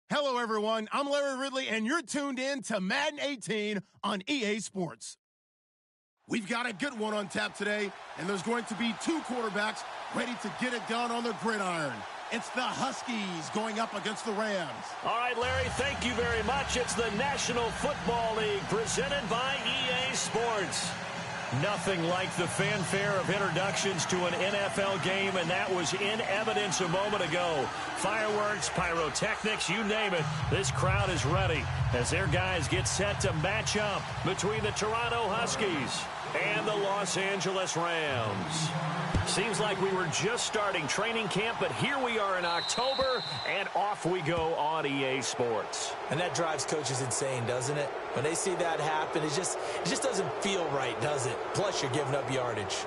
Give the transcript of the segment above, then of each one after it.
Hello, everyone. I'm Larry Ridley, and you're tuned in to Madden 18 on EA Sports. We've got a good one on tap today, and there's going to be two quarterbacks ready to get it done on the gridiron. It's the Huskies going up against the Rams. All right, Larry, thank you very much. It's the National Football League presented by EA Sports. Nothing like the fanfare of introductions to an NFL game, and that was in evidence a moment ago. Fireworks, pyrotechnics, you name it. This crowd is ready as their guys get set to match up between the Toronto Huskies and the Los Angeles Rams. Seems like we were just starting training camp, but here we are in October, and off we go on EA Sports. And that drives coaches insane, doesn't it? When they see that happen, it just doesn't feel right, does it? Plus, you're giving up yardage.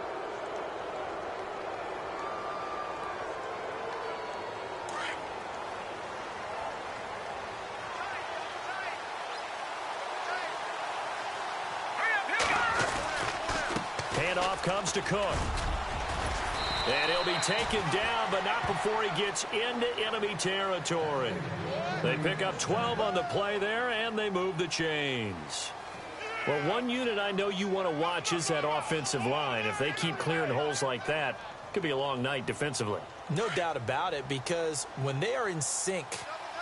Handoff comes to Cook. And he'll be taken down, but not before he gets into enemy territory. They pick up 12 on the play there, and they move the chains. Well, one unit I know you want to watch is that offensive line. If they keep clearing holes like that, it could be a long night defensively. No doubt about it, because when they are in sync,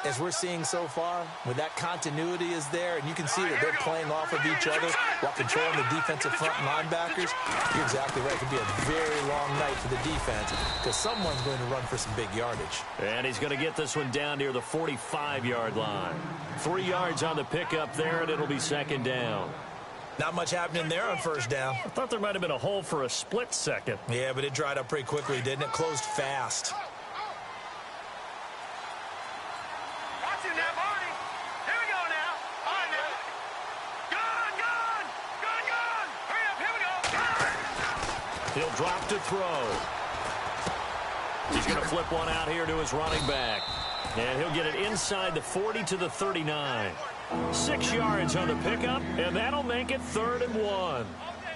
as we're seeing so far, when that continuity is there, and you can see that they're playing off of each other while controlling the defensive front linebackers, you're exactly right. It could be a very long night for the defense because someone's going to run for some big yardage. And he's going to get this one down near the 45-yard line. 3 yards on the pickup there, and it'll be second down. Not much happening there on first down. I thought there might have been a hole for a split second. Yeah, but it dried up pretty quickly, didn't it? Closed fast. He'll drop to throw. He's going to flip one out here to his running back. And he'll get it inside the 40 to the 39. 6 yards on the pickup, and that'll make it 3rd and 1.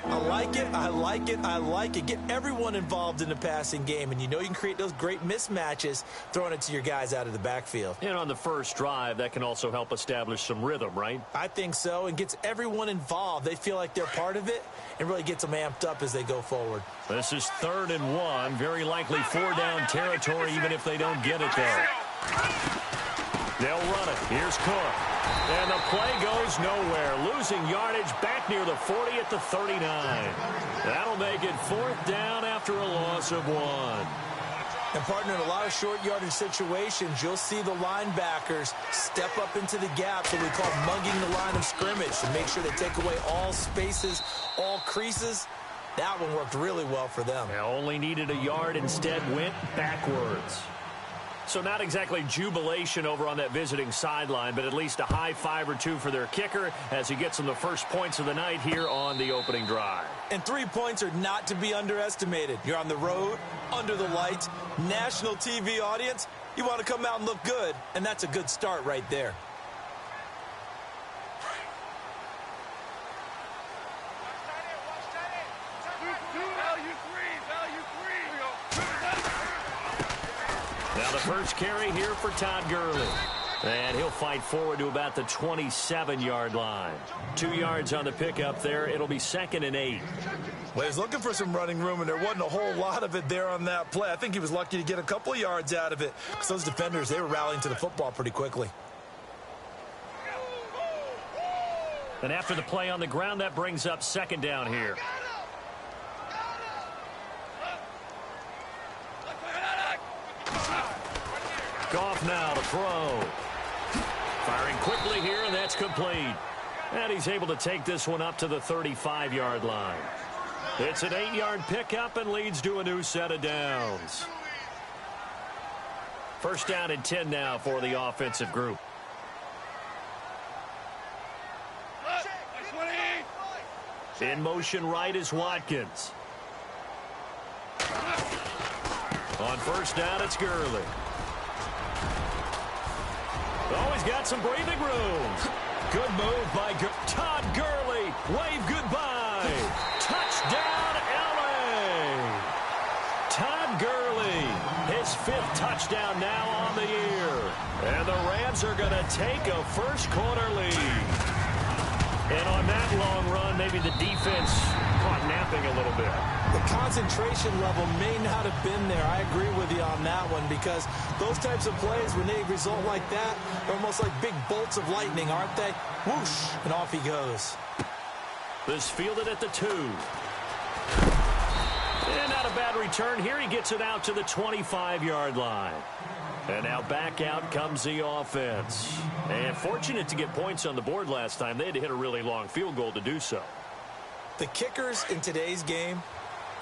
I like it, I like it, I like it. Get everyone involved in the passing game, and you know you can create those great mismatches throwing it to your guys out of the backfield. And on the first drive, that can also help establish some rhythm, right? I think so, and gets everyone involved. They feel like they're part of it, and really gets them amped up as they go forward. This is 3rd and 1, very likely 4-down territory even if they don't get it there. They'll run it. Here's Cook. And the play goes nowhere. Losing yardage back near the 40 at the 39. That'll make it 4th down after a loss of 1. And, partner, in a lot of short yardage situations, you'll see the linebackers step up into the gap, so we call mugging the line of scrimmage, to make sure they take away all spaces, all creases. That one worked really well for them. They only needed a yard, instead went backwards. So not exactly jubilation over on that visiting sideline, but at least a high 5 or 2 for their kicker as he gets them the first points of the night here on the opening drive. And 3 points are not to be underestimated. You're on the road, under the lights, national TV audience. You want to come out and look good, and that's a good start right there. Now the first carry here for Todd Gurley. And he'll fight forward to about the 27-yard line. 2 yards on the pickup there. It'll be 2nd and 8. Well, he was looking for some running room, and there wasn't a whole lot of it there on that play. I think he was lucky to get a couple of yards out of it because those defenders, they were rallying to the football pretty quickly. And after the play on the ground, that brings up 2nd down here. Goff now to throw. Firing quickly here, and that's complete. And he's able to take this one up to the 35-yard line. It's an 8-yard pickup and leads to a new set of downs. 1st down and 10 now for the offensive group. In motion right is Watkins. On 1st down, it's Gurley. Oh, he's got some breathing room. Good move by Todd Gurley. Wave goodbye. Touchdown, L.A. Todd Gurley, his 5th touchdown now on the year. And the Rams are going to take a first-quarter lead. And on that long run, maybe the defense caught napping a little bit. The concentration level may not have been there. I agree with you on that one, because those types of plays, when they result like that, are almost like big bolts of lightning, aren't they? Whoosh, and off he goes. This fielded at the 2. And not a bad return here. He gets it out to the 25-yard line. And now back out comes the offense. And fortunate to get points on the board last time. They had to hit a really long field goal to do so. The kickers in today's game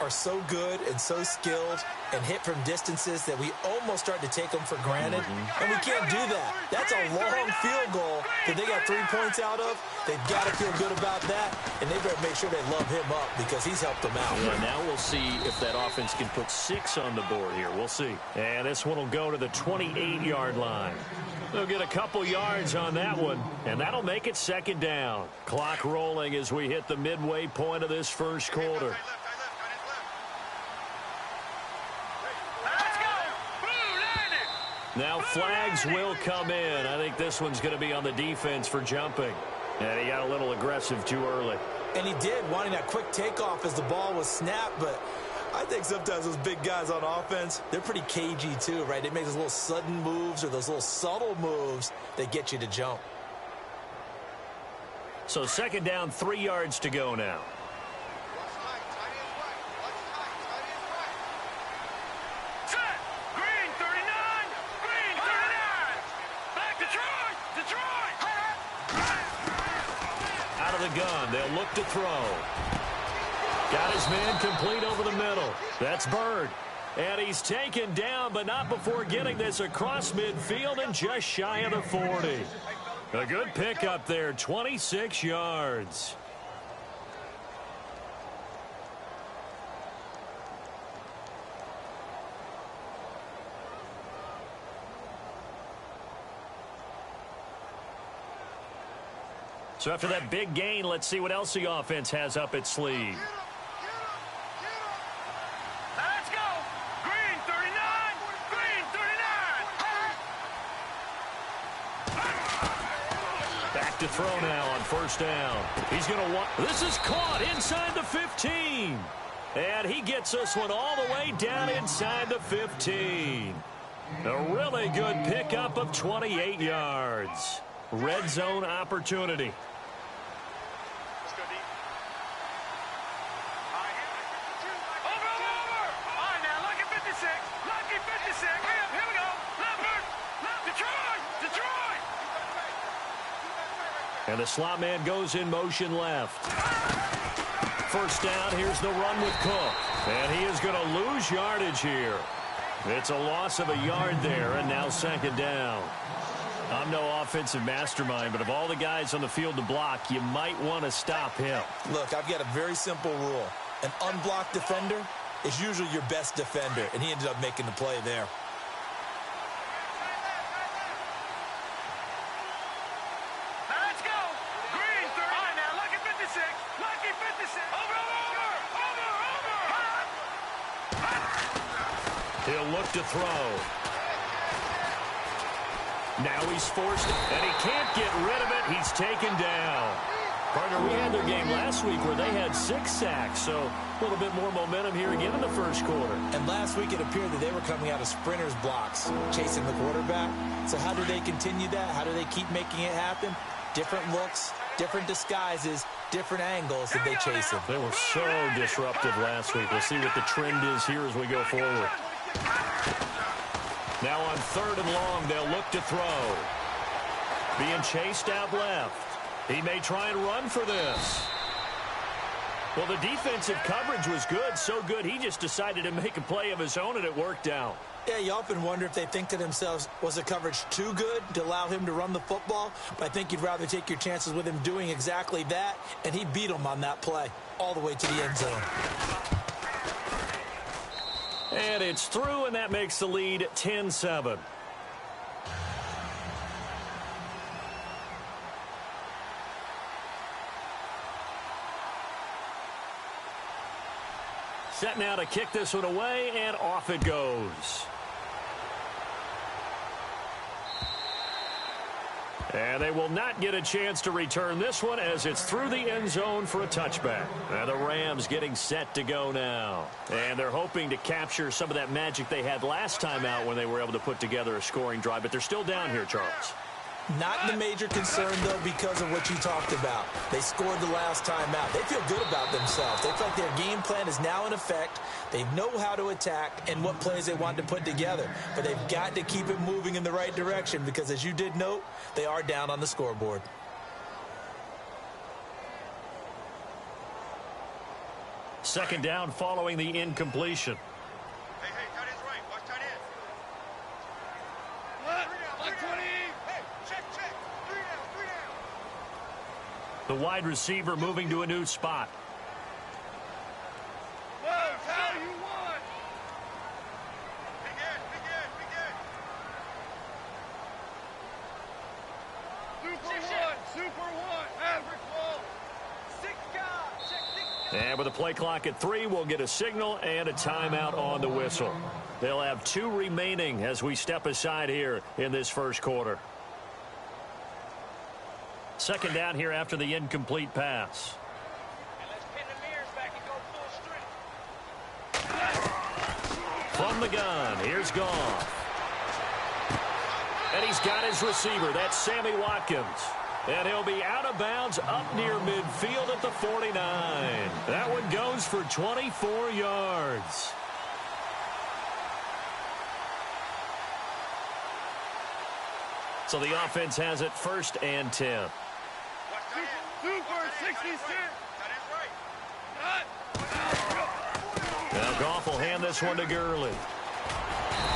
are so good and so skilled and hit from distances that we almost start to take them for granted. And we can't do that. That's a long field goal that they got 3 points out of. They've got to feel good about that, and they better make sure they love him up because he's helped them out. Yeah, now we'll see if that offense can put 6 on the board here. We'll see. And this one will go to the 28-yard line. They'll get a couple yards on that one, and that'll make it second down. Clock rolling as we hit the midway point of this first quarter. Now flags will come in. I think this one's going to be on the defense for jumping. And he got a little aggressive too early. And he did, wanting that quick takeoff as the ball was snapped. But I think sometimes those big guys on offense, they're pretty cagey too, right? They make those little sudden moves or those little subtle moves that get you to jump. So second down, 3 yards to go now. Gun. They'll look to throw. Got his man complete over the middle. That's Bird. And he's taken down, but not before getting this across midfield and just shy of the 40. A good pickup there, 26 yards. So after that big gain, let's see what else the offense has up its sleeve. Let's go. Green 39. Green 39. Back to throw now on first down. He's going to want. This is caught inside the 15. And he gets this one all the way down inside the 15. A really good pickup of 28 yards. Red zone opportunity. And the slot man goes in motion left. First down, here's the run with Cook. And he is going to lose yardage here. It's a loss of a yard there, and now second down. I'm no offensive mastermind, but of all the guys on the field to block, you might want to stop him. Look, I've got a very simple rule. An unblocked defender is usually your best defender, and he ended up making the play there. Let's go. Green 30. All right, now, lucky 56. Lucky 56. Over. He'll look to throw. Now he's forced, and he can't get rid of it. He's taken down. Partner, we had their game last week where they had 6 sacks, so a little bit more momentum here again in the first quarter. And last week it appeared that they were coming out of sprinters blocks, chasing the quarterback. So how do they continue that? How do they keep making it happen? Different looks, different disguises, different angles that they chase him. They were so disruptive last week. We'll see what the trend is here as we go forward. Now on third and long, they'll look to throw. Being chased out left. He may try and run for this. Well, the defensive coverage was good, so good he just decided to make a play of his own, and it worked out. Yeah, you often wonder if they think to themselves, was the coverage too good to allow him to run the football? But I think you'd rather take your chances with him doing exactly that, and he beat him on that play all the way to the end zone. And it's through, and that makes the lead 10-7. Set now to kick this one away, and off it goes. And they will not get a chance to return this one as it's through the end zone for a touchback. And the Rams getting set to go now. And they're hoping to capture some of that magic they had last time out when they were able to put together a scoring drive. But they're still down here, Charles. Not the major concern, though, because of what you talked about. They scored the last time out. They feel good about themselves. They feel like their game plan is now in effect. They know how to attack and what plays they want to put together. But they've got to keep it moving in the right direction because, as you did note, they are down on the scoreboard. Second down following the incompletion. Hey, tight end's right. Watch tight end. What? 120. Hey, check. 3 down. The wide receiver moving to a new spot. Whoa, how you want? Big end. Super one. Average ball. 6 guys. Check. And with a play clock at 3, we'll get a signal and a timeout on the whistle. They'll have 2 remaining as we step aside here in this first quarter. Second down here after the incomplete pass. And let's pin the mirrors back and go full strength. From the gun, here's Goff. And he's got his receiver. That's Sammy Watkins. And he'll be out of bounds up near midfield at the 49. That one goes for 24 yards. So the offense has it 1st and 10. Super 66. Now Goff will hand this one to Gurley.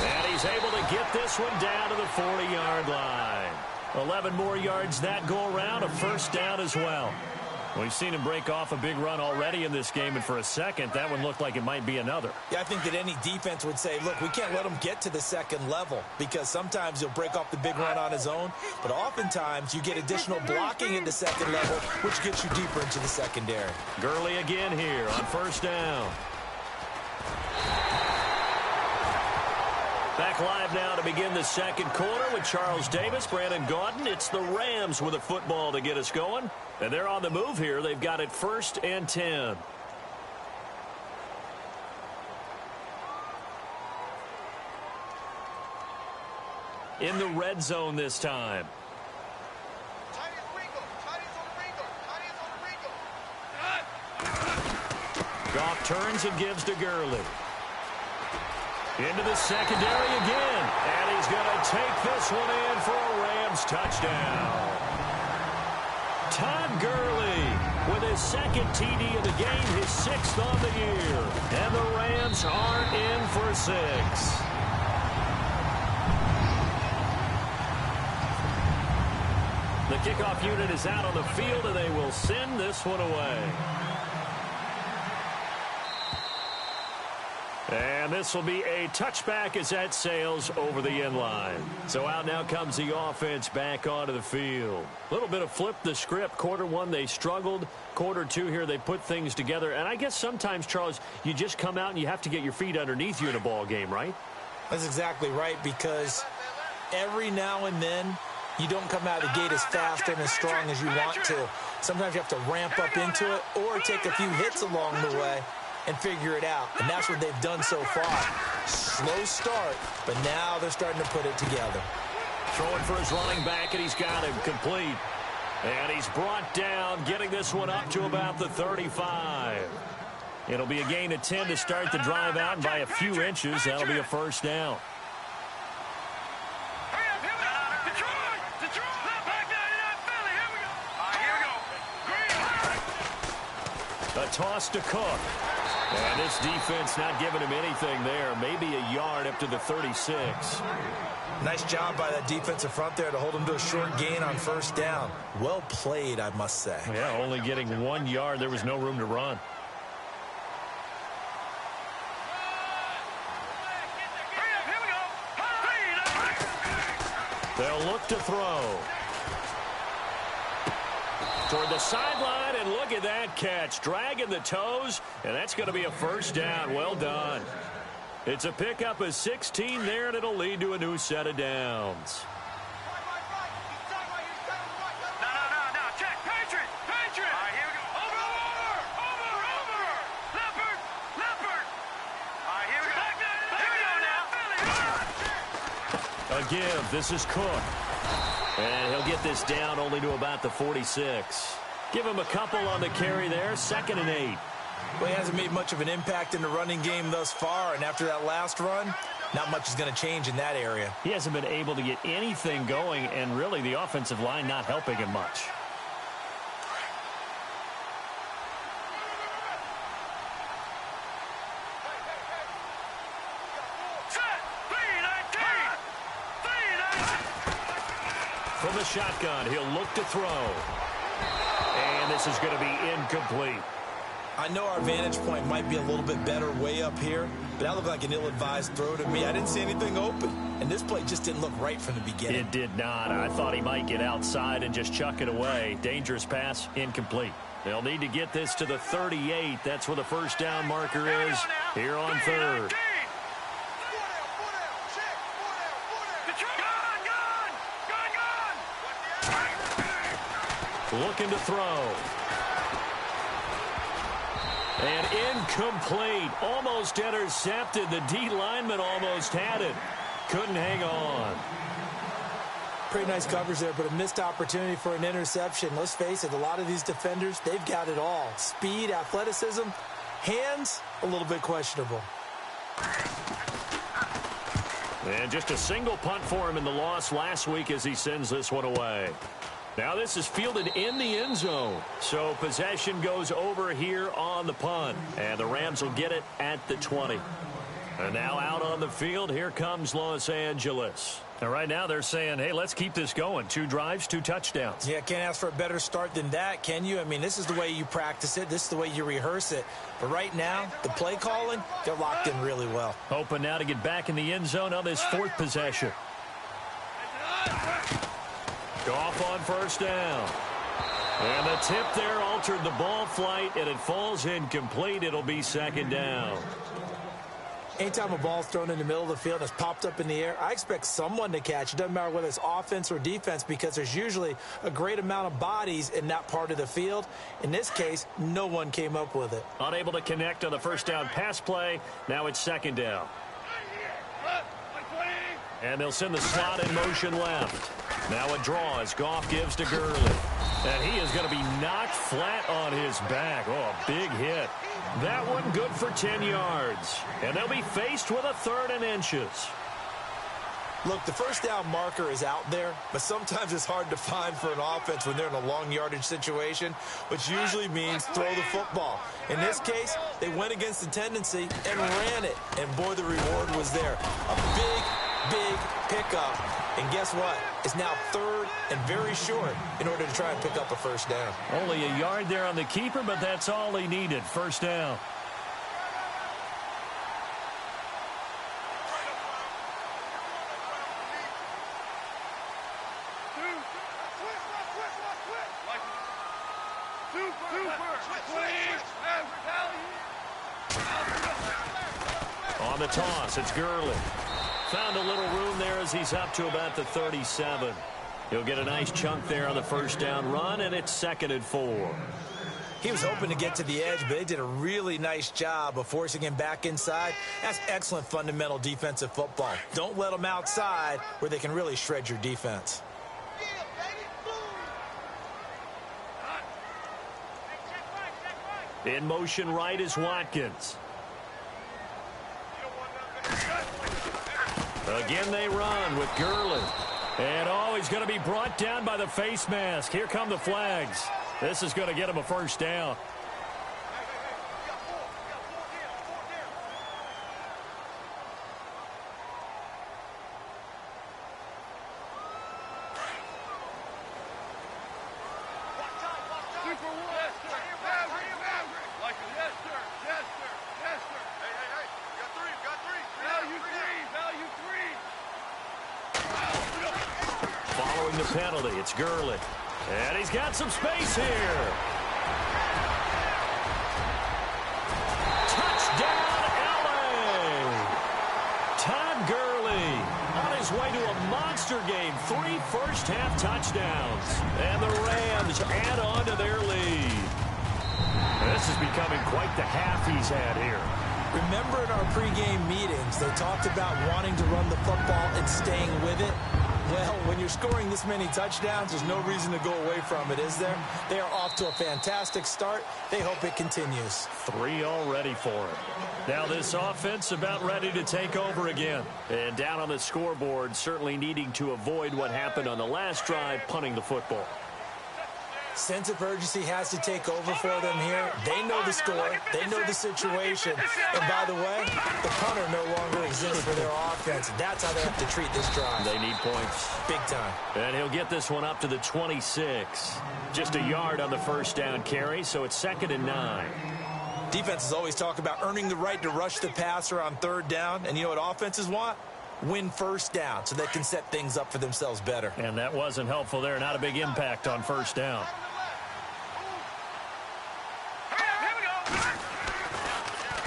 And he's able to get this one down to the 40-yard line. 11 more yards that go around, a first down as well. We've seen him break off a big run already in this game, and for a second, that one looked like it might be another. Yeah, I think that any defense would say, look, we can't let him get to the second level because sometimes he'll break off the big run on his own, but oftentimes you get additional blocking at the second level, which gets you deeper into the secondary. Gurley again here on first down. Back live now to begin the second quarter with Charles Davis, Brandon Gaudin. It's the Rams with a football to get us going. And they're on the move here. They've got it 1st and 10. In the red zone this time. Goff turns and gives to Gurley. Into the secondary again. And he's going to take this one in for a Rams touchdown. Todd Gurley with his 2nd TD of the game, his 6th on the year. And the Rams are in for 6. The kickoff unit is out on the field, and they will send this one away. And this will be a touchback as that sails over the end line. So out now comes the offense back onto the field. A little bit of flip the script. Quarter 1, they struggled. Quarter 2 here, they put things together. And I guess sometimes, Charles, you just come out and you have to get your feet underneath you in a ball game, right? That's exactly right, because every now and then you don't come out of the gate as fast and as strong as you want to. Sometimes you have to ramp up into it or take a few hits along the way and figure it out. And that's what they've done so far. Slow start, but now they're starting to put it together. Throwing for his running back, and he's got him complete. And he's brought down, getting this one up to about the 35. It'll be a gain of 10 to start the drive out, and by a few inches, that'll be a first down. A toss to Cook. And this defense not giving him anything there. Maybe a yard up to the 36. Nice job by that defensive front there to hold him to a short gain on first down. Well played, I must say. Yeah, only getting 1 yard. There was no room to run. They'll look to throw. Toward the sideline, and look at that catch. Dragging the toes, and that's going to be a first down. Well done. It's a pickup of 16 there, and it'll lead to a new set of downs. A give. This is Cook. And he'll get this down only to about the 46. Give him a couple on the carry there. 2nd and 8. Well, he hasn't made much of an impact in the running game thus far, and after that last run, not much is going to change in that area. He hasn't been able to get anything going, and really the offensive line not helping him much. From the shotgun, he'll look to throw. And this is going to be incomplete. I know our vantage point might be a little bit better way up here, but that looked like an ill-advised throw to me. I didn't see anything open, and this play just didn't look right from the beginning. It did not. I thought he might get outside and just chuck it away. Dangerous pass, incomplete. They'll need to get this to the 38. That's where the first down marker is here on 3rd. Looking to throw. And incomplete. Almost intercepted. The D lineman almost had it. Couldn't hang on. Pretty nice coverage there, but a missed opportunity for an interception. Let's face it, a lot of these defenders, they've got it all. Speed, athleticism, hands, a little bit questionable. And just a single punt for him in the loss last week as he sends this one away. Now this is fielded in the end zone. So possession goes over here on the punt. And the Rams will get it at the 20. And now out on the field, here comes Los Angeles. And right now they're saying, hey, let's keep this going. 2 drives, 2 touchdowns. Yeah, can't ask for a better start than that, can you? I mean, this is the way you practice it. This is the way you rehearse it. But right now, the play calling, they're locked in really well. Hoping now to get back in the end zone on this 4th possession. Goff on first down. And the tip there altered the ball flight, and it falls incomplete. It'll be 2nd down. Anytime a ball's thrown in the middle of the field and it's popped up in the air, I expect someone to catch. It doesn't matter whether it's offense or defense because there's usually a great amount of bodies in that part of the field. In this case, no one came up with it. Unable to connect on the first down pass play. Now it's 2nd down. And they'll send the slot in motion left. Now a draw as Goff gives to Gurley. And he is going to be knocked flat on his back. Oh, a big hit. That one good for 10 yards. And they'll be faced with a 3rd and inches. Look, the first down marker is out there, but sometimes it's hard to find for an offense when they're in a long yardage situation, which usually means throw the football. In this case, they went against the tendency and ran it. And boy, the reward was there. A big pickup. And guess what? It's now 3rd and very short in order to try and pick up a first down. Only a yard there on the keeper, but that's all he needed. First down. On the toss, it's Gurley. Found a little room there as he's up to about the 37. He'll get a nice chunk there on the first down run, and it's 2nd and 4. He was hoping to get to the edge, but they did a really nice job of forcing him back inside. That's excellent fundamental defensive football. Don't let them outside where they can really shred your defense. In motion right is Watkins. Again they run with Gurley. And he's going to be brought down by the face mask. Here come the flags. This is going to get him a first down. Following the penalty, it's Gurley. And he's got some space here. Touchdown, LA! Todd Gurley on his way to a monster game. 3 first-half touchdowns. And the Rams add on to their lead. This is becoming quite the half he's had here. Remember in our pregame meetings, they talked about wanting to run the football and staying with it? Well, when you're scoring this many touchdowns, there's no reason to go away from it, is there? They are off to a fantastic start. They hope it continues. 3 already for him. Now this offense about ready to take over again. And down on the scoreboard, certainly needing to avoid what happened on the last drive, punting the football. Sense of urgency has to take over for them here. They know the score. They know the situation. And by the way, the punter no longer exists for their offense. That's how they have to treat this drive. They need points. Big time. And he'll get this one up to the 26. Just a yard on the first down carry, so it's 2nd and 9. Defenses always talk about earning the right to rush the passer on 3rd down. And you know what offenses want? Win first down so they can set things up for themselves better. And that wasn't helpful there. Not a big impact on first down.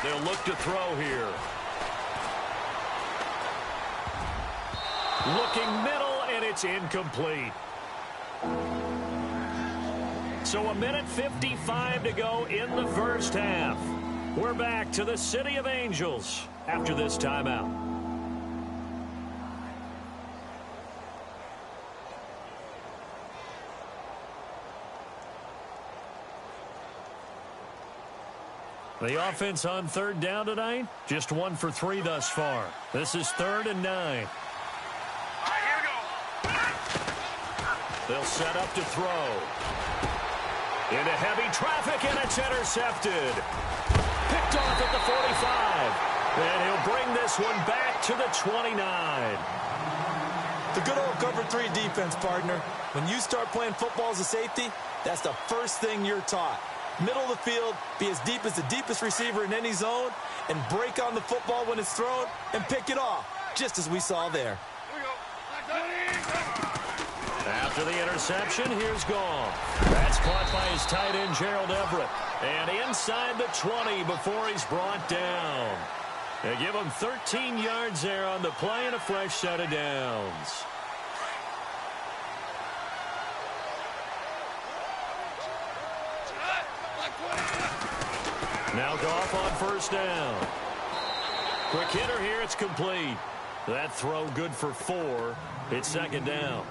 They'll look to throw here. Looking middle, and it's incomplete. So 1:55 to go in the first half. We're back to the City of Angels after this timeout. The offense on 3rd down tonight, just 1 for 3 thus far. This is 3rd and 9. All right, here we go. They'll set up to throw. Into heavy traffic, and it's intercepted. Picked off at the 45. And he'll bring this one back to the 29. The good old cover 3 defense, partner. When you start playing football as a safety, that's the first thing you're taught. Middle of the field, be as deep as the deepest receiver in any zone, and break on the football when it's thrown and pick it off, just as we saw there. After the interception, here's Goff. That's caught by his tight end, Gerald Everett. And inside the 20 before he's brought down. They give him 13 yards there on the play and a fresh set of downs. Now Goff on first down. Quick hitter here, it's complete. That throw good for 4. It's 2nd down.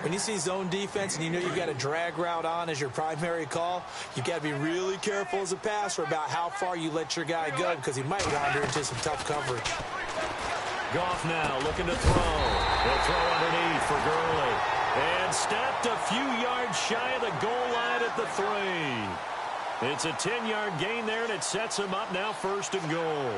When you see zone defense and you know you've got a drag route on as your primary call, you've got to be really careful as a passer about how far you let your guy go because he might wander into some tough coverage. Goff now looking to throw. He'll throw underneath for Gurley. And stepped a few yards shy of the goal line at the 3. It's a 10-yard gain there, and it sets him up now 1st and goal.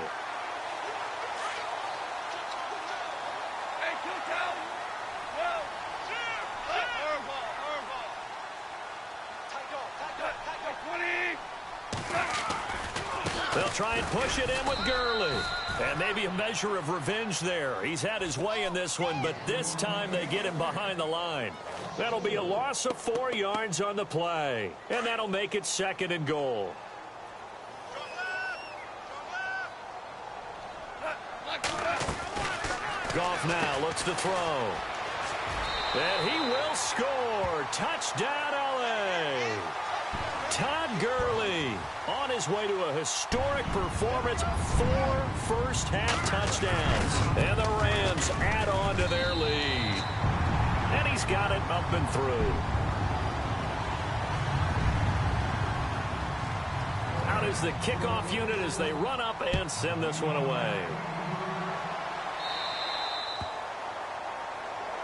They'll try and push it in with Gurley. And maybe a measure of revenge there. He's had his way in this one, but this time they get him behind the line. That'll be a loss of 4 yards on the play. And that'll make it 2nd and goal. Goff now looks to throw. And he will score. Touchdown, L.A. Todd Gurley on his way to a historic performance. 4 first-half touchdowns. And the Rams add on to their lead. And he's got it up and through. Out is the kickoff unit as they run up and send this one away.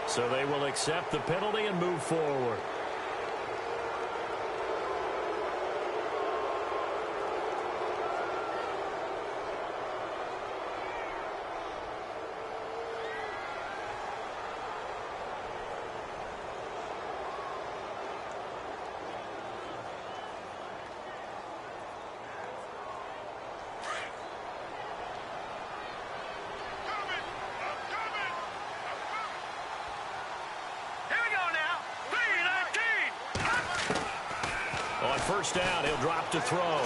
So they will accept the penalty and move forward. First down, he'll drop to throw.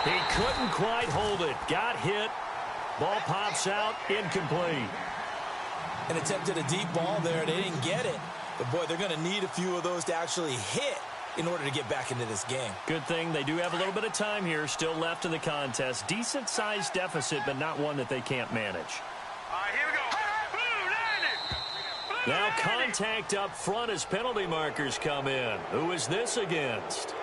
He couldn't quite hold it. Got hit. Ball pops out. Incomplete. And attempted a deep ball there. They didn't get it. But, boy, they're going to need a few of those to actually hit in order to get back into this game. Good thing they do have a little bit of time here still left in the contest. Decent-sized deficit, but not one that they can't manage. All right, here we go. Blue 90. Now contact up front as penalty markers come in. Who is this against?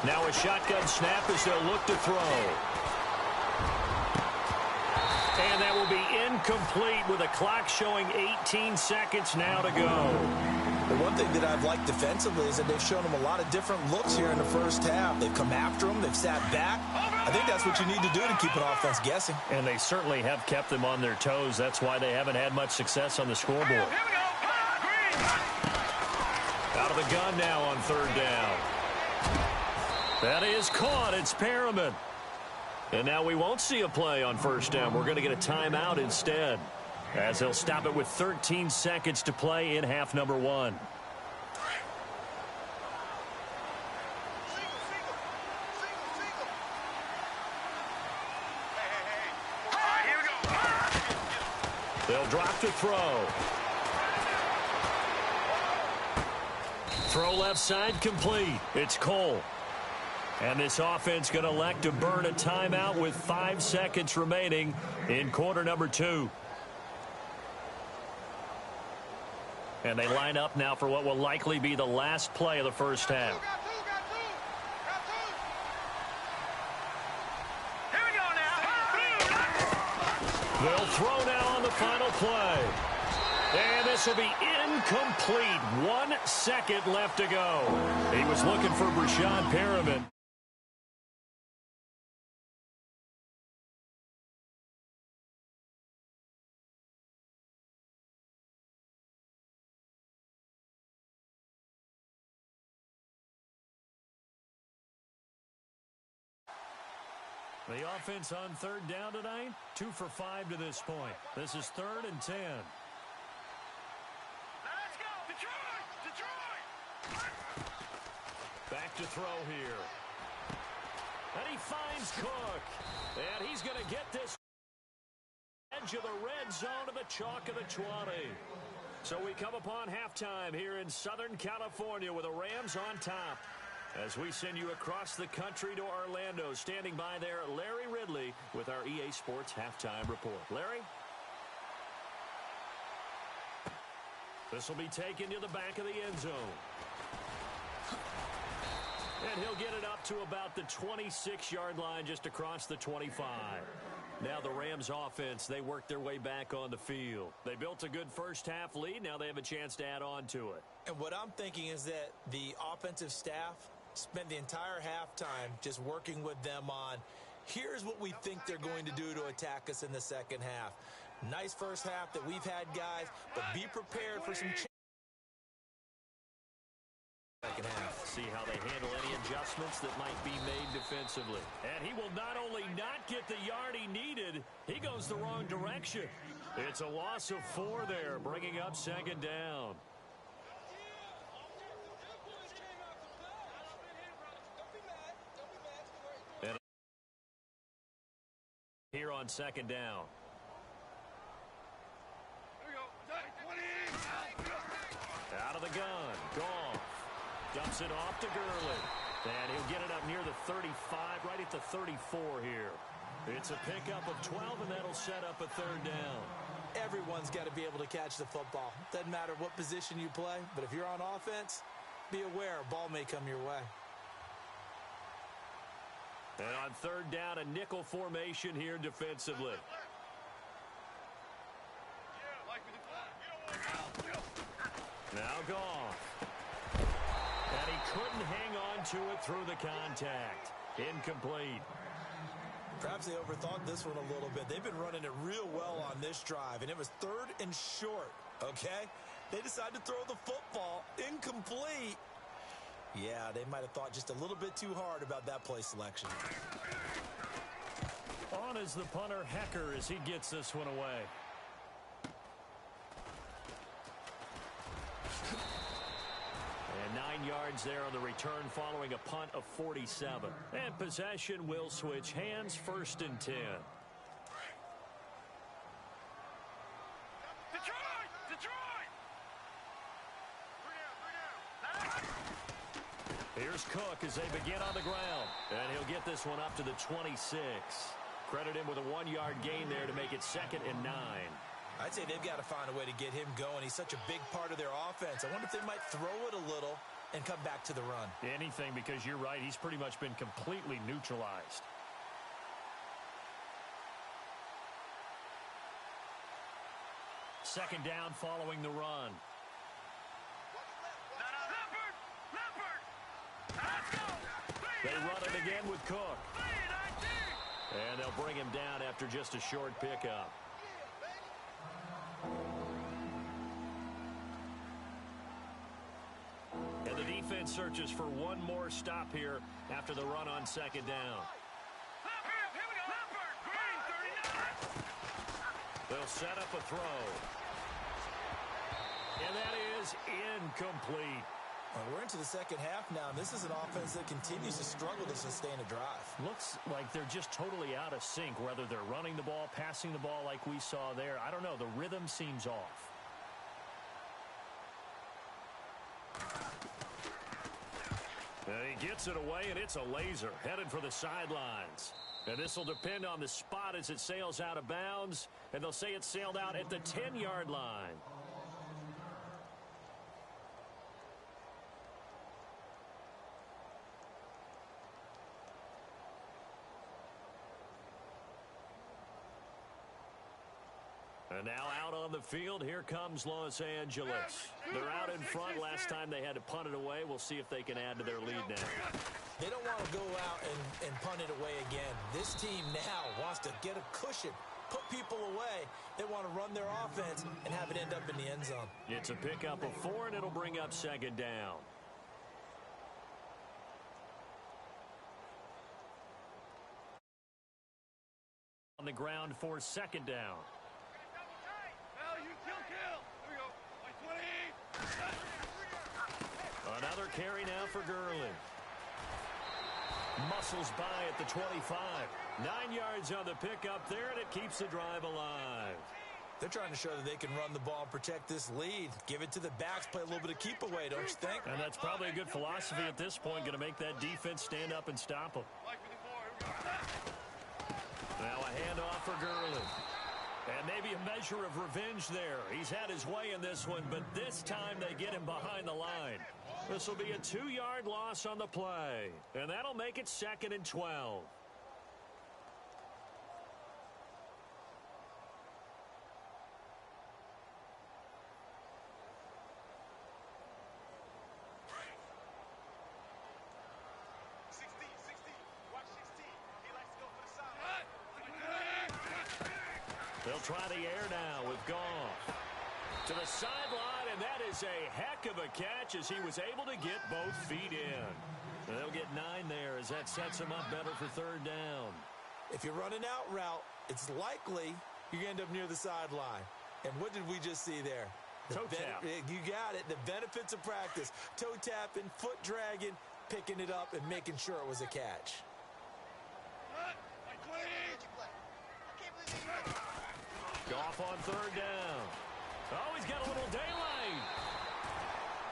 Now a shotgun snap as they'll look to throw. And that will be incomplete with a clock showing 18 seconds now to go. The one thing that I've liked defensively is that they've shown them a lot of different looks here in the first half. They've come after them. They've sat back. I think that's what you need to do to keep an offense guessing. And they certainly have kept them on their toes. That's why they haven't had much success on the scoreboard. Out of the gun now on third down. That is caught. It's Perriman. And now we won't see a play on first down. We're going to get a timeout instead, as he'll stop it with 13 seconds to play in half number one. They'll drop to throw. Throw left side complete. It's Cole. And this offense going to elect to burn a timeout with 5 seconds remaining in quarter number 2. And they line up now for what will likely be the last play of the first half. Here we go now. They'll throw now on the final play. And this will be incomplete. 1 second left to go. He was looking for Brashad Perriman. The offense on third down tonight, 2 for 5 to this point. This is 3rd and 10. Let's go, Detroit! Detroit! Back to throw here. And he finds Cook. And he's going to get this edge of the red zone to the chalk of the 20. So we come upon halftime here in Southern California with the Rams on top. As we send you across the country to Orlando, standing by there, Larry Ridley with our EA Sports Halftime Report. Larry? This will be taken to the back of the end zone. And he'll get it up to about the 26-yard line just across the 25. Now the Rams offense, they work their way back on the field. They built a good first half lead. Now they have a chance to add on to it. And what I'm thinking is that the offensive staff spent the entire halftime just working with them on, here's what we think they're going to do to attack us in the second half. Nice first half that we've had, guys, but be prepared for some second half. See how they handle any adjustments that might be made defensively. And he will not only not get the yard he needed, he goes the wrong direction. It's a loss of 4 there, bringing up second down. And here on second down. Out of the gun. Goff dumps it off to Gurley. And he'll get it up near the 35, right at the 34 here. It's a pickup of 12, and that'll set up a third down. Everyone's got to be able to catch the football. Doesn't matter what position you play, but if you're on offense, be aware a ball may come your way. And on third down, a nickel formation here defensively. Now Goff. And he couldn't hang on to it through the contact. Incomplete. Perhaps they overthought this one a little bit. They've been running it real well on this drive, and it was 3rd and short, okay? They decided to throw the football incomplete. Yeah, they might have thought just a little bit too hard about that play selection. On is the punter, Hecker, as he gets this one away. And 9 yards there on the return following a punt of 47. And possession will switch hands, 1st and 10. Detroit! Here's Cook as they begin on the ground. And he'll get this one up to the 26. Credit him with a 1-yard gain there to make it 2nd and 9. I'd say they've got to find a way to get him going. He's such a big part of their offense. I wonder if they might throw it a little and come back to the run. Anything, because you're right. He's pretty much been completely neutralized. Second down following the run. They run it again with Cook. And they'll bring him down after just a short pickup. And the defense searches for one more stop here after the run on 2nd down. They'll set up a throw. And that is incomplete. We're into the second half now, and this is an offense that continues to struggle to sustain a drive. Looks like they're just totally out of sync, whether they're running the ball, passing the ball like we saw there. I don't know. The rhythm seems off. And he gets it away, and it's a laser headed for the sidelines. And this will depend on the spot as it sails out of bounds, and they'll say it sailed out at the 10-yard line. And now out on the field, here comes Los Angeles. They're out in front. Last time they had to punt it away. We'll see if they can add to their lead now. They don't want to go out and punt it away again. This team now wants to get a cushion, put people away. They want to run their offense and have it end up in the end zone. It's a pickup of 4, and it'll bring up 2nd down. On the ground for 2nd down. Another carry now for Gurley. Muscles by at the 25. 9 yards on the pickup there, and it keeps the drive alive. They're trying to show that they can run the ball and protect this lead. Give it to the backs, play a little bit of keep away, don't you think? And that's probably a good philosophy at this point, going to make that defense stand up and stop them. Now a handoff for Gurley. And maybe a measure of revenge there. He's had his way in this one, but this time they get him behind the line. This will be a 2-yard loss on the play. And that'll make it 2nd and 12. They'll try the air now with Goff. To the sideline, and that is a heck of a catch as he was able to get both feet in. And they'll get 9 there as that sets him up better for 3rd down. If you're running out route, it's likely you're going to end up near the sideline. And what did we just see there? Toe tap. You got it. The benefits of practice. Toe tapping, foot dragging, picking it up, and making sure it was a catch. Goff on 3rd down. Oh, he's got a little daylight.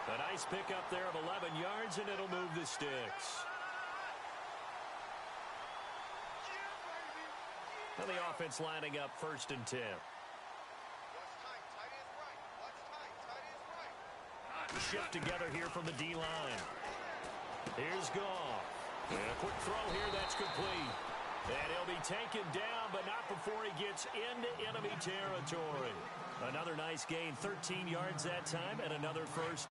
A nice pickup there of 11 yards, and it'll move the sticks. And the offense lining up 1st and 10. Shift together here from the D-line. Here's Goff. And a quick throw here, that's complete. And he'll be taken down, but not before he gets into enemy territory. Another nice gain, 13 yards that time, and another first.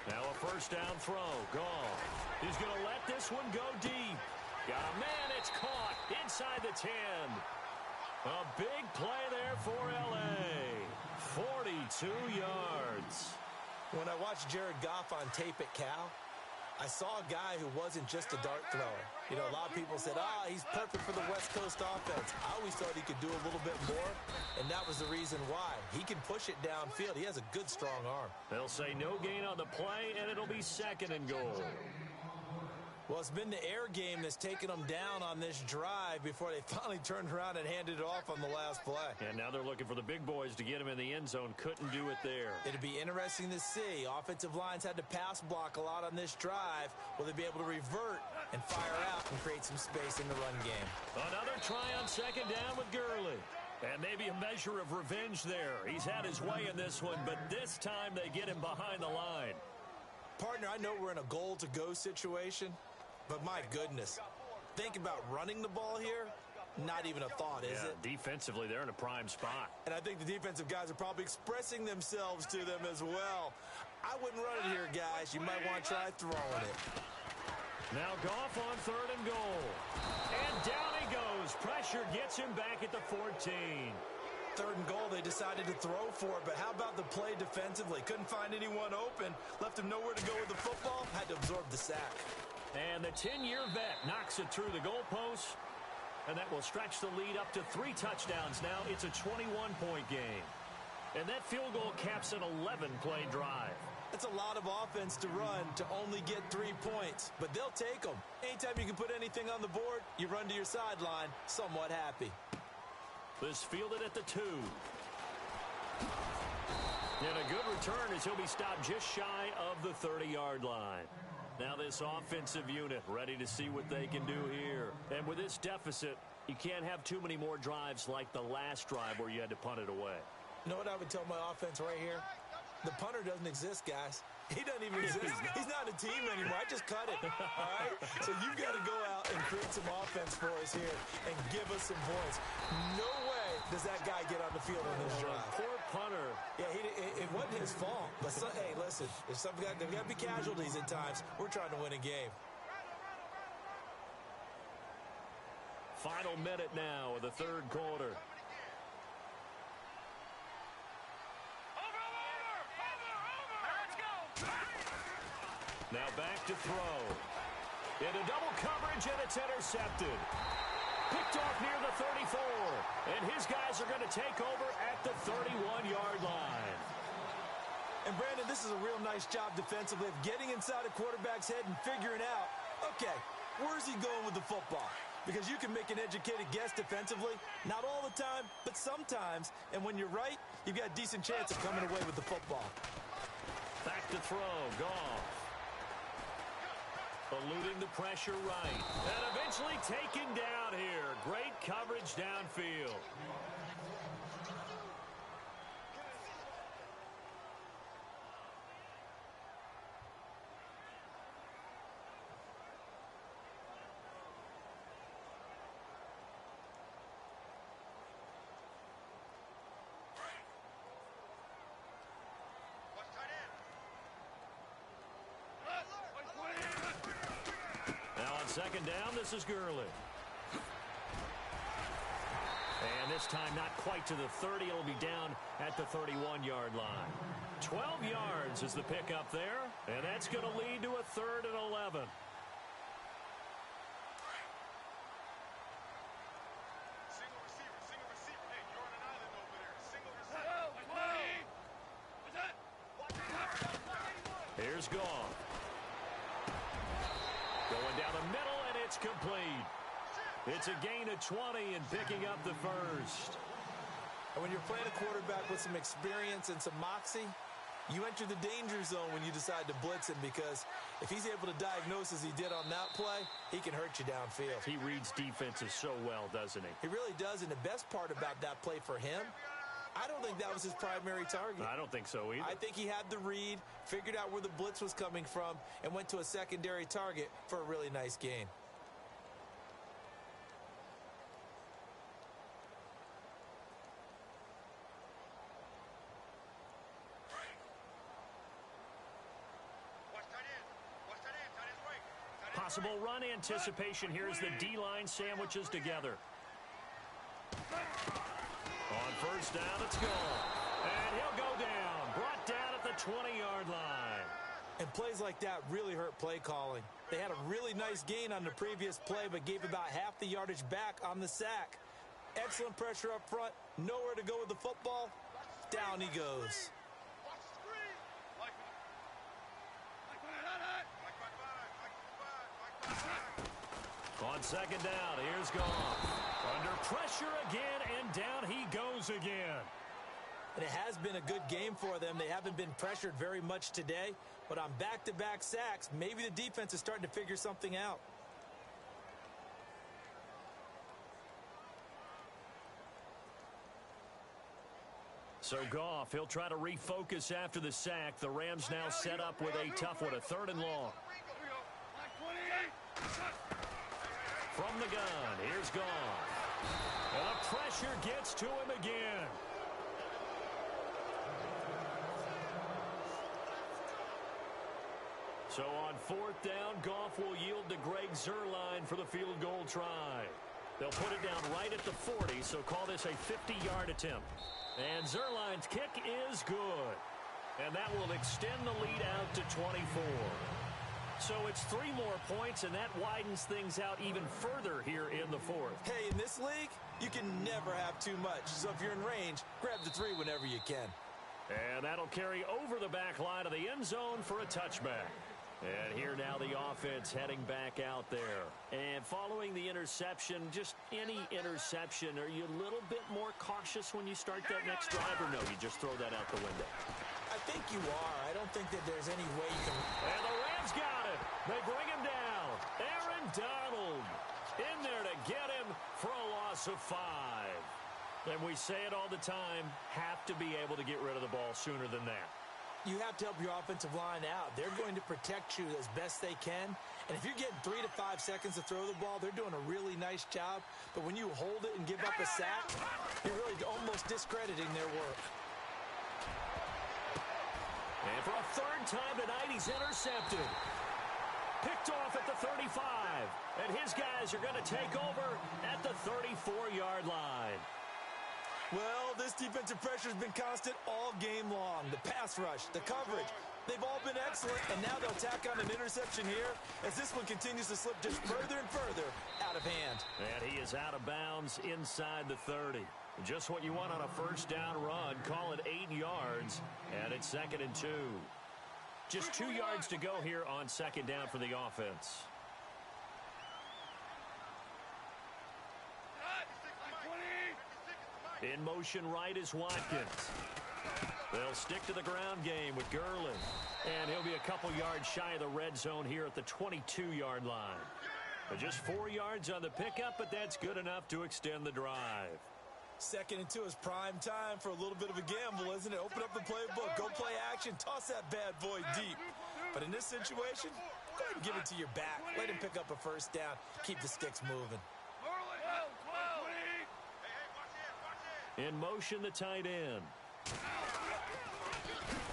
Now a 1st down throw. Goff. He's going to let this one go deep. Got a man, it's caught inside the 10. A big play there for L.A. 42 yards. When I watched Jared Goff on tape at Cal, I saw a guy who wasn't just a dart thrower. You know, a lot of people said, he's perfect for the West Coast offense. I always thought he could do a little bit more, and that was the reason why. He can push it downfield. He has a good, strong arm. They'll say no gain on the play, and it'll be 2nd and goal. Well, it's been the air game that's taken them down on this drive before they finally turned around and handed it off on the last play. And now they're looking for the big boys to get him in the end zone. Couldn't do it there. It'd be interesting to see. Offensive lines had to pass block a lot on this drive. Will they be able to revert and fire out and create some space in the run game? Another try on 2nd down with Gurley. And maybe a measure of revenge there. He's had his way in this one, but this time they get him behind the line. Partner, I know we're in a goal-to-go situation, but my goodness, think about running the ball here. Not even a thought, is it? Defensively, they're in a prime spot. And I think the defensive guys are probably expressing themselves to them as well. I wouldn't run it here, guys. You might want to try throwing it. Now Goff on 3rd and goal. And down he goes. Pressure gets him back at the 14. 3rd and goal, they decided to throw for it, but how about the play defensively? Couldn't find anyone open. Left him nowhere to go with the football. Had to absorb the sack. And the 10-year vet knocks it through the goalpost. And that will stretch the lead up to 3 touchdowns now. It's a 21-point game. And that field goal caps an 11-play drive. That's a lot of offense to run to only get 3 points, but they'll take them. Anytime you can put anything on the board, you run to your sideline somewhat happy. This fielded at the 2. And a good return as he'll be stopped just shy of the 30-yard line. Now this offensive unit ready to see what they can do here. And with this deficit, you can't have too many more drives like the last drive where you had to punt it away. You know what I would tell my offense right here? The punter doesn't exist, guys. He doesn't even exist. He's not a team anymore. I just cut it, all right? So you've got to go out and create some offense for us here and give us some points. No way does that guy get on the field on this drive. Poor punter. Yeah, it wasn't his fault. But, hey, listen, there's got to be casualties at times. We're trying to win a game. Final minute now of the 3rd quarter. Now back to throw. Into double coverage, and it's intercepted. Picked off near the 34. And his guys are going to take over at the 31-yard line. And, Brandon, this is a real nice job defensively of getting inside a quarterback's head and figuring out, okay, where's he going with the football? Because you can make an educated guess defensively. Not all the time, but sometimes. And when you're right, you've got a decent chance of coming away with the football. Back to throw. Goff. Eluding the pressure right. And eventually taken down here. Great coverage downfield. Now on 2nd down, this is Gurley. And this time not quite to the 30. It'll be down at the 31-yard line. 12 yards is the pickup there. And that's going to lead to a 3rd and 11. Single receiver. Hey, you're on an island over there. Single receiver. What's that? Here's Goff. Going down the middle, and it's complete. It's a gain of 20 and picking up the 1st. And when you're playing a quarterback with some experience and some moxie, you enter the danger zone when you decide to blitz him, because if he's able to diagnose as he did on that play, he can hurt you downfield. He reads defenses so well, doesn't he? He really does, and the best part about that play for him, I don't think that was his primary target. I don't think so either. I think he had the read, figured out where the blitz was coming from, and went to a secondary target for a really nice gain. Possible run anticipation here as the D-line sandwiches together. On 1st down, it's gone. And he'll go down, brought down at the 20-yard line. And plays like that really hurt play calling. They had a really nice gain on the previous play, but gave about half the yardage back on the sack. Excellent pressure up front, nowhere to go with the football. Down he goes. On second down, here's Goff. Under pressure again, and down he goes again. And it has been a good game for them. They haven't been pressured very much today, but on back-to-back sacks, maybe the defense is starting to figure something out. So Goff, he'll try to refocus after the sack. The Rams now set up with a tough one, a 3rd and long. From the gun, here's Goff. And the pressure gets to him again. So on 4th down, Goff will yield to Greg Zuerlein for the field goal try. They'll put it down right at the 40, so call this a 50-yard attempt. And Zuerlein's kick is good. And that will extend the lead out to 24. So it's 3 more points, and that widens things out even further here in the 4th. Hey, in this league, you can never have too much. So if you're in range, grab the 3 whenever you can. And that'll carry over the back line of the end zone for a touchback. And here now the offense heading back out there. And following the interception, just any interception, are you a little bit more cautious when you start that next drive, or no, you just throw that out the window? I think you are. I don't think that there's any way you can... And the Rams got it. They bring him down. Aaron Donald in there to get him for a loss of 5. And we say it all the time, have to be able to get rid of the ball sooner than that. You have to help your offensive line out. They're going to protect you as best they can. And if you're getting 3 to 5 seconds to throw the ball, they're doing a really nice job. But when you hold it and give up a sack, you're really almost discrediting their work. And for a 3rd time tonight, he's intercepted. Picked off at the 35. And his guys are going to take over at the 34-yard line. Well, this defensive pressure has been constant all game long. The pass rush, the coverage, they've all been excellent, and now they'll tack on an interception here as this one continues to slip just further and further out of hand. And he is out of bounds inside the 30. Just what you want on a 1st down run. Call it 8 yards, and it's 2nd and 2. Just 2 yards to go here on 2nd down for the offense. In motion right is Watkins. They'll stick to the ground game with Gurley. And he'll be a couple yards shy of the red zone here at the 22-yard line. But just 4 yards on the pickup, but that's good enough to extend the drive. 2nd and 2 is prime time for a little bit of a gamble, isn't it? Open up the playbook, go play action, toss that bad boy deep. But in this situation, go ahead and give it to your back. Let him pick up a 1st down, keep the sticks moving. In motion, the tight end.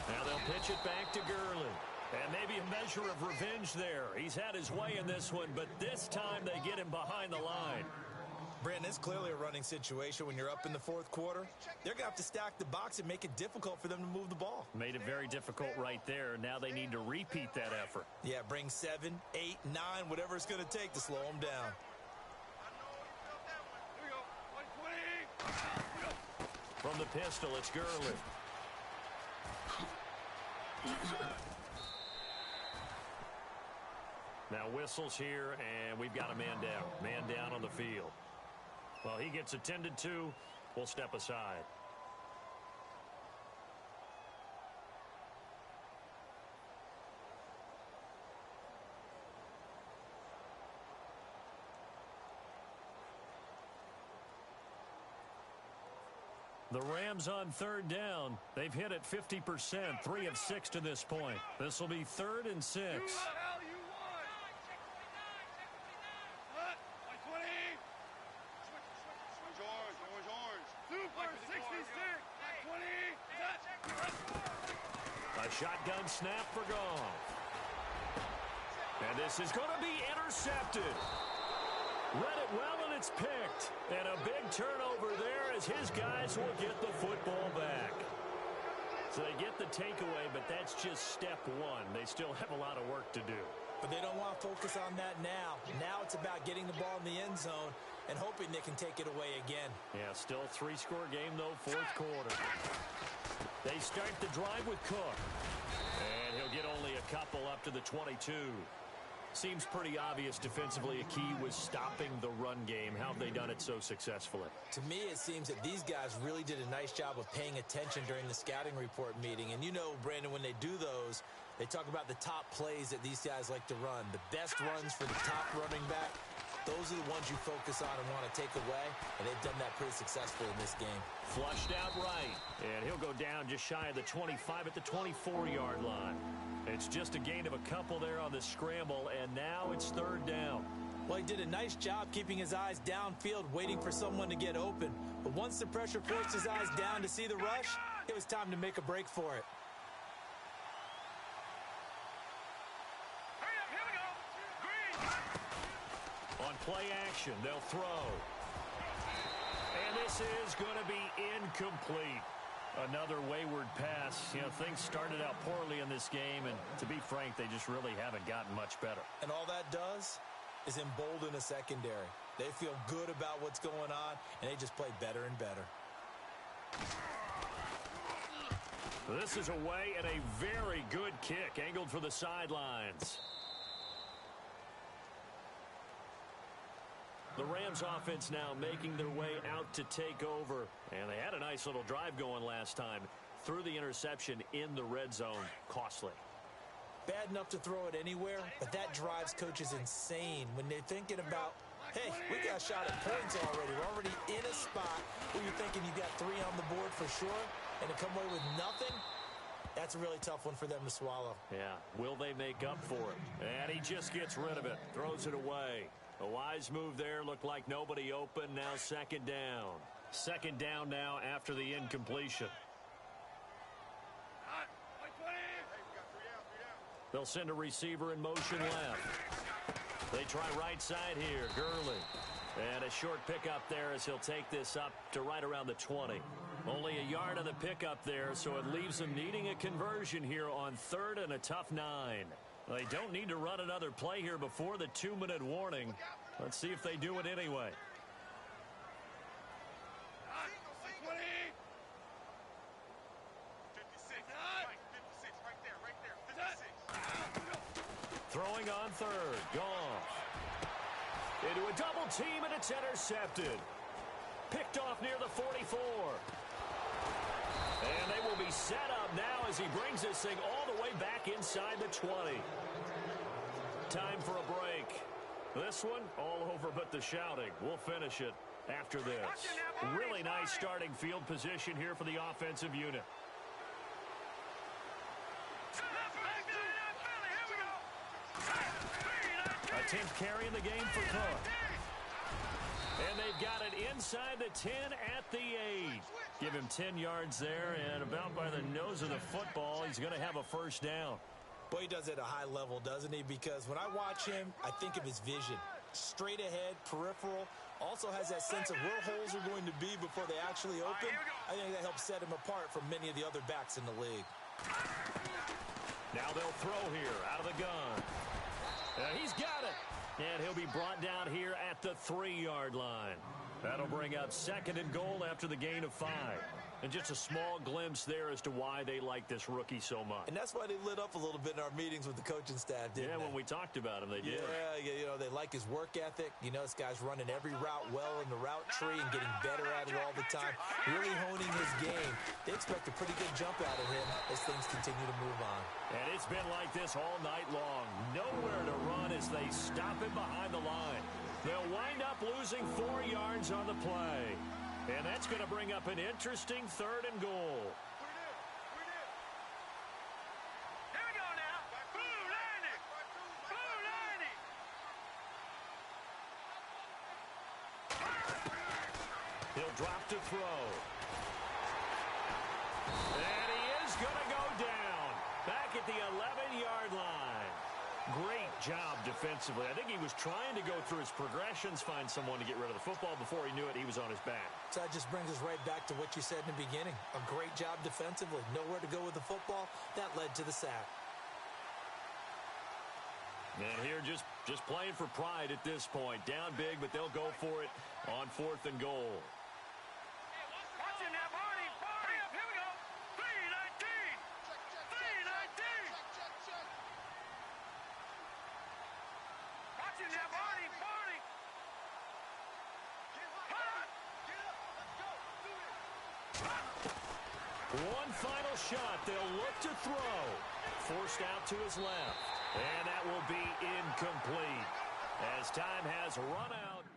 Now they'll pitch it back to Gurley. And maybe a measure of revenge there. He's had his way in this one, but this time they get him behind the line. Brandon, it's clearly a running situation when you're up in the 4th quarter. They're going to have to stack the box and make it difficult for them to move the ball. Made it very difficult right there. Now they need to repeat that effort. Yeah, bring 7, 8, 9, whatever it's going to take to slow them down. From the pistol, it's Gurley. Now whistles here, and we've got a man down. Man down on the field. Well, he gets attended to. We'll step aside. The Rams on 3rd down. They've hit it 50%, 3 of 6 to this point. This will be 3rd and 6. A shotgun snap for Goff. And this is going to be intercepted. Read it well, and it's picked. And a big turnover there as his guys will get the football back. So they get the takeaway, but that's just step one. They still have a lot of work to do. But they don't want to focus on that now. Now it's about getting the ball in the end zone and hoping they can take it away again. Yeah, still a 3-score game, though, fourth quarter. They start the drive with Cook. And he'll get only a couple up to the 22. Seems pretty obvious defensively a key was stopping the run game. How have they done it so successfully? To me, it seems that these guys really did a nice job of paying attention during the scouting report meeting. And you know, Brandon, when they do those, they talk about the top plays that these guys like to run. The best runs for the top running back, those are the ones you focus on and want to take away. And they've done that pretty successfully in this game. Flushed out right. And he'll go down just shy of the 25 at the 24-yard line. It's just a gain of a couple there on the scramble, and now it's third down. Well, he did a nice job keeping his eyes downfield, waiting for someone to get open. But once the pressure forced his eyes down to see the rush, it was time to make a break for it. Hurry up, here we go. Green. On play action, they'll throw. And this is going to be incomplete. Another wayward pass. You know, things started out poorly in this game, and to be frank, they just really haven't gotten much better. And all that does is embolden a secondary. They feel good about what's going on, and they just play better and better. This is away and a very good kick, angled for the sidelines. The Rams offense now making their way out to take over. And they had a nice little drive going last time. Threw the interception in the red zone. Costly. Bad enough to throw it anywhere, but that drives coaches insane when they're thinking about, hey, we got a shot at points already. We're already in a spot where you're thinking you got 3 on the board for sure, and to come away with nothing, that's a really tough one for them to swallow. Yeah, will they make up for it? And he just gets rid of it, throws it away. A wise move there, looked like nobody open, now second down. Second down now after the incompletion. They'll send a receiver in motion left. They try right side here, Gurley. And a short pickup there as he'll take this up to right around the 20. Only a yard on the pickup there, so it leaves them needing a conversion here on third and a tough 9. They don't need to run another play here before the 2-minute warning. Let's see if they do it anyway. Throwing on third. Goff. Into a double team, and it's intercepted. Picked off near the 44. And they will be set up now as he brings this thing all the way back inside the 20. Time for a break. This one, all over but the shouting. We'll finish it after this. Really nice starting field position here for the offensive unit. A 10th carry in the game for Cook. And they've got it inside the 10 at the 8. Give him 10 yards there, and about by the nose of the football, he's going to have a first down. Boy, he does it at a high level, doesn't he? Because when I watch him, I think of his vision. Straight ahead, peripheral, also has that sense of where holes are going to be before they actually open. I think that helps set him apart from many of the other backs in the league. Now they'll throw here out of the gun. He's got it. And he'll be brought down here at the 3-yard line. That'll bring up second and goal after the gain of 5. And just a small glimpse there as to why they like this rookie so much. And that's why they lit up a little bit in our meetings with the coaching staff, didn't they? When we talked about him, they did. Yeah, you know, they like his work ethic. You know, this guy's running every route well in the route tree and getting better at it all the time. Really honing his game. They expect a pretty good jump out of him as things continue to move on. And it's been like this all night long. Nowhere to run as they stop him behind the line. They'll wind up losing 4 yards on the play. And that's going to bring up an interesting third and goal. Here we go now. Blue lining. Blue lining. He'll drop to throw. And he is going to go down. Back at the 11-yard line. Great job defensively. I think he was trying to go through his progressions, find someone to get rid of the football. Before he knew it, he was on his back. So that just brings us right back to what you said in the beginning. A great job defensively. Nowhere to go with the football. That led to the sack. And here just playing for pride at this point. Down big, but they'll go for it on 4th and goal. Watching that, Barney. Hurry up, here we go. 319. 319. Watching that, Barney. One final shot. They'll look to throw. Forced out to his left. And that will be incomplete as time has run out.